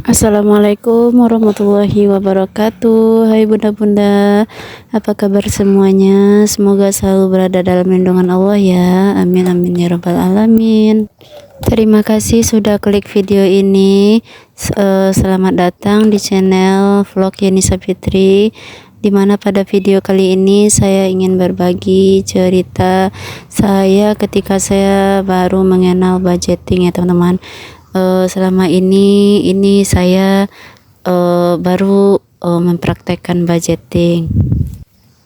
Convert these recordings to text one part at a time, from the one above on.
Assalamualaikum warahmatullahi wabarakatuh. Hai bunda-bunda, apa kabar semuanya? Semoga selalu berada dalam lindungan Allah ya. Amin amin ya rabbal alamin. Terima kasih sudah klik video ini. Selamat datang di channel vlog Yenisa Fitri, dimana pada video kali ini saya ingin berbagi cerita saya ketika saya baru mengenal budgeting ya teman-teman. Selama ini saya baru mempraktekkan budgeting.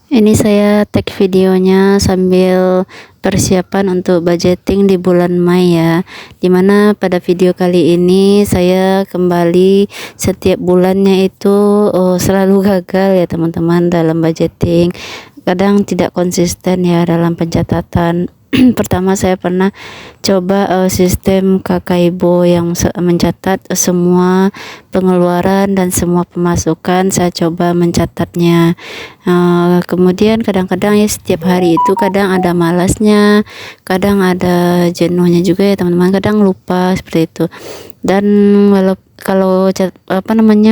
Ini saya tag videonya sambil persiapan untuk budgeting di bulan Mei ya, dimana pada video kali ini saya kembali setiap bulannya itu selalu gagal ya teman-teman dalam budgeting. Kadang tidak konsisten ya dalam pencatatan. Pertama saya pernah coba sistem Kakaibo yang mencatat semua pengeluaran dan semua pemasukan. Saya coba mencatatnya. Kemudian kadang-kadang ya setiap hari itu kadang ada malasnya, kadang ada jenuhnya juga ya teman-teman, kadang lupa seperti itu. Dan kalau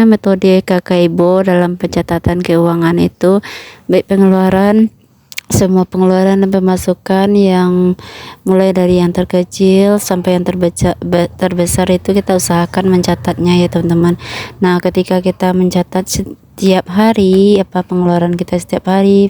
metode Kakaibo dalam pencatatan keuangan itu baik pengeluaran, semua pengeluaran dan pemasukan yang mulai dari yang terkecil sampai yang terbesar itu kita usahakan mencatatnya ya teman-teman. Nah, ketika kita mencatat setiap hari apa pengeluaran kita setiap hari,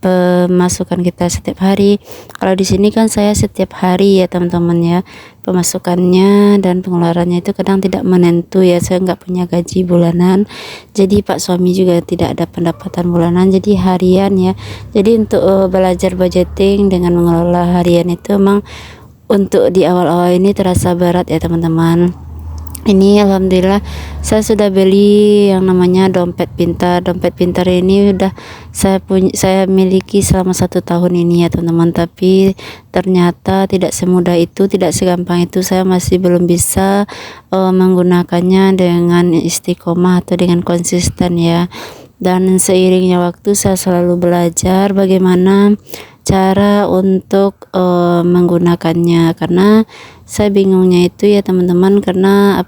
pemasukan kita setiap hari. Kalau di sini kan saya setiap hari ya teman-teman ya, pemasukannya dan pengeluarannya itu kadang tidak menentu ya. Saya nggak punya gaji bulanan, jadi Pak suami juga tidak ada pendapatan bulanan, jadi harian ya. Jadi untuk belajar budgeting dengan mengelola harian itu memang untuk di awal-awal ini terasa berat ya teman-teman. Ini alhamdulillah saya sudah beli yang namanya dompet pintar. Dompet pintar ini udah saya miliki selama 1 tahun ini ya teman-teman, tapi ternyata tidak semudah itu, tidak segampang itu. Saya masih belum bisa menggunakannya dengan istiqomah atau dengan konsisten ya. Dan seiringnya waktu saya selalu belajar bagaimana cara untuk menggunakannya, karena saya bingungnya itu ya teman-teman, karena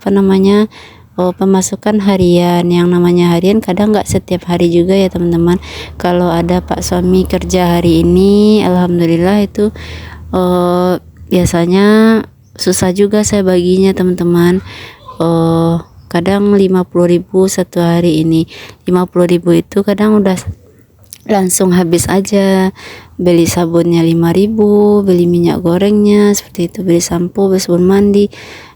pemasukan harian, yang namanya harian kadang nggak setiap hari juga ya teman-teman. Kalau ada Pak suami kerja hari ini alhamdulillah itu biasanya susah juga saya baginya teman-teman. Kadang 50.000 satu hari ini. 50.000 itu kadang udah langsung habis aja. Beli sabunnya 5.000, beli minyak gorengnya seperti itu, beli sampo, beli sabun mandi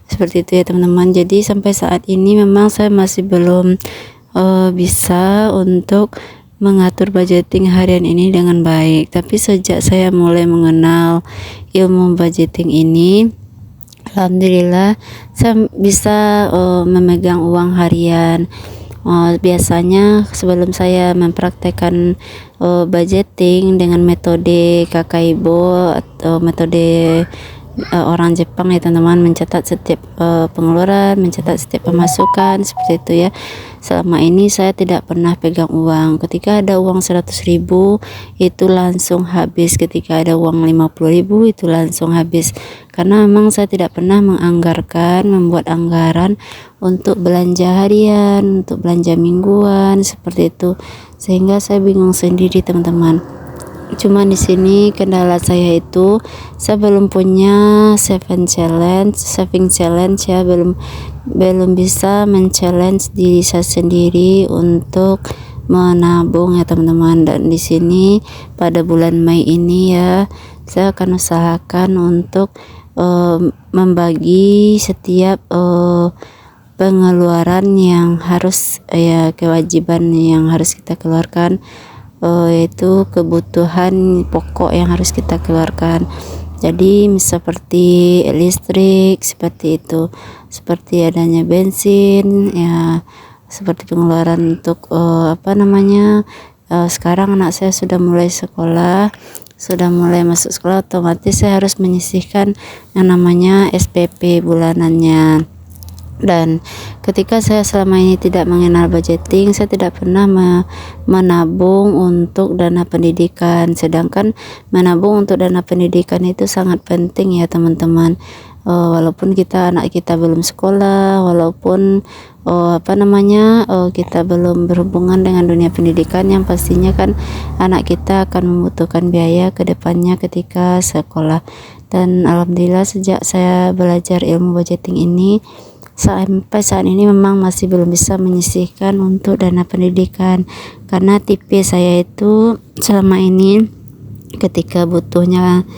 seperti itu ya teman-teman. Jadi sampai saat ini memang saya masih belum bisa untuk mengatur budgeting harian ini dengan baik. Tapi sejak saya mulai mengenal ilmu budgeting ini, alhamdulillah saya bisa memegang uang harian. Biasanya sebelum saya mempraktekkan budgeting dengan metode Kakaibo atau metode orang Jepang ya teman-teman, mencatat setiap pengeluaran, mencatat setiap pemasukan seperti itu ya. Selama ini saya tidak pernah pegang uang. Ketika ada uang 100.000 itu langsung habis, ketika ada uang 50.000 itu langsung habis, karena memang saya tidak pernah membuat anggaran untuk belanja harian, untuk belanja mingguan seperti itu, sehingga saya bingung sendiri teman-teman. Cuma di sini kendala saya itu saya belum punya saving challenge ya, belum bisa men-challenge diri saya sendiri untuk menabung ya teman-teman. Dan di sini pada bulan Mei ini ya, saya akan usahakan untuk membagi setiap pengeluaran yang harus kewajiban yang harus kita keluarkan, yaitu kebutuhan pokok yang harus kita keluarkan. Jadi seperti listrik seperti itu, seperti adanya bensin ya, seperti pengeluaran untuk sekarang anak saya sudah mulai masuk sekolah, otomatis saya harus menyisihkan yang namanya SPP bulanannya. Dan ketika saya selama ini tidak mengenal budgeting, saya tidak pernah menabung untuk dana pendidikan. Sedangkan menabung untuk dana pendidikan itu sangat penting ya teman-teman. walaupun anak kita belum sekolah, walaupun kita belum berhubungan dengan dunia pendidikan, yang pastinya kan anak kita akan membutuhkan biaya ke depannya ketika sekolah. Dan alhamdulillah sejak saya belajar ilmu budgeting ini sampai saat ini memang masih belum bisa menyisihkan untuk dana pendidikan, karena tipe saya itu selama ini ketika butuhnya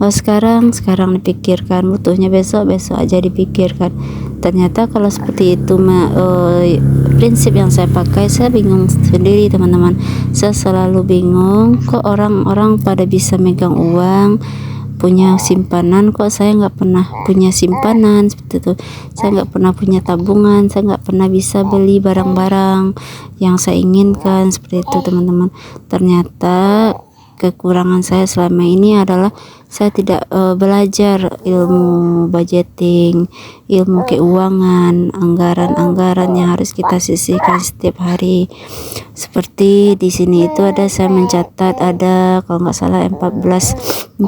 sekarang dipikirkan, butuhnya besok aja dipikirkan. Ternyata kalau seperti itu prinsip yang saya pakai, saya bingung sendiri teman-teman. Saya selalu bingung, kok orang-orang pada bisa megang uang, punya simpanan, kok saya nggak pernah punya simpanan seperti itu. Saya nggak pernah punya tabungan, saya nggak pernah bisa beli barang-barang yang saya inginkan seperti itu teman-teman. Ternyata kekurangan saya selama ini adalah saya tidak belajar ilmu budgeting, ilmu keuangan, anggaran-anggaran yang harus kita sisihkan setiap hari. Seperti di sini itu saya mencatat, ada kalau nggak salah 14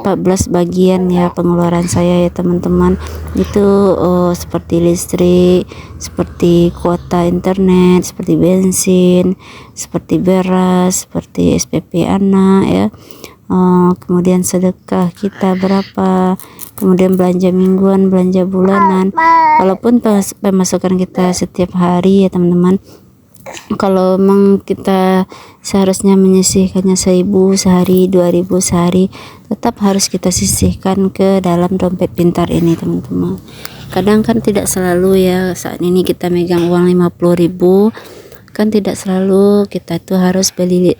bagian ya pengeluaran saya ya teman-teman. Itu seperti listrik, seperti kuota internet, seperti bensin, seperti beras, seperti SPP anak ya. Kemudian sedekah kita berapa, kemudian belanja mingguan, belanja bulanan, walaupun pemasukan kita setiap hari ya teman-teman. Kalau memang kita seharusnya menyisihkannya 1.000 sehari, 2.000 sehari, tetap harus kita sisihkan ke dalam dompet pintar ini teman-teman. Kadang kan tidak selalu ya, saat ini kita megang uang 50.000, kan tidak selalu kita tuh harus beli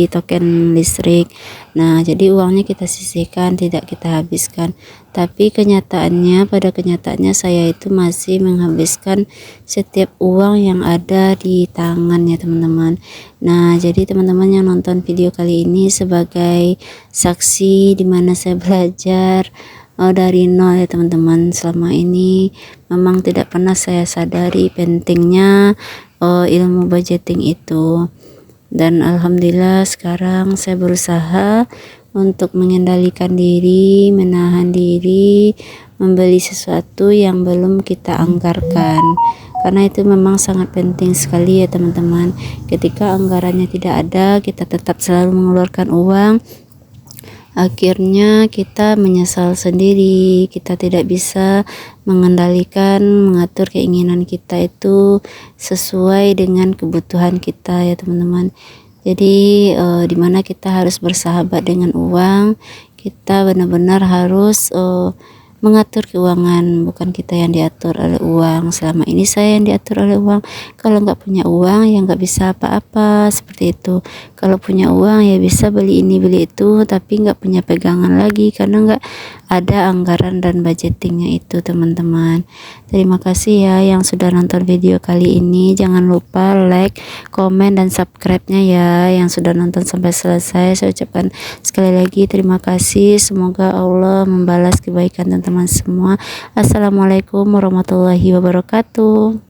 token listrik. Nah, jadi uangnya kita sisihkan, tidak kita habiskan. Tapi pada kenyataannya saya itu masih menghabiskan setiap uang yang ada di tangan ya teman-teman. Nah, jadi teman-teman yang nonton video kali ini sebagai saksi dimana saya belajar dari nol ya teman-teman. Selama ini memang tidak pernah saya sadari pentingnya ilmu budgeting itu, dan alhamdulillah sekarang saya berusaha untuk mengendalikan diri, menahan diri, membeli sesuatu yang belum kita anggarkan, karena itu memang sangat penting sekali ya teman-teman. Ketika anggarannya tidak ada, kita tetap selalu mengeluarkan uang, akhirnya kita menyesal sendiri. Kita tidak bisa mengatur keinginan kita itu sesuai dengan kebutuhan kita ya teman-teman. Jadi dimana kita harus bersahabat dengan uang, kita benar-benar harus mengatur keuangan, bukan kita yang diatur oleh uang. Selama ini saya yang diatur oleh uang. Kalau nggak punya uang ya nggak bisa apa-apa seperti itu. Kalau punya uang ya bisa beli ini beli itu, tapi nggak punya pegangan lagi karena nggak ada anggaran dan budgetingnya itu teman-teman. Terima kasih ya yang sudah nonton video kali ini. Jangan lupa like, komen, dan subscribe-nya ya yang sudah nonton sampai selesai. Saya ucapkan sekali lagi terima kasih. Semoga Allah membalas kebaikan teman-teman semua. Assalamualaikum warahmatullahi wabarakatuh.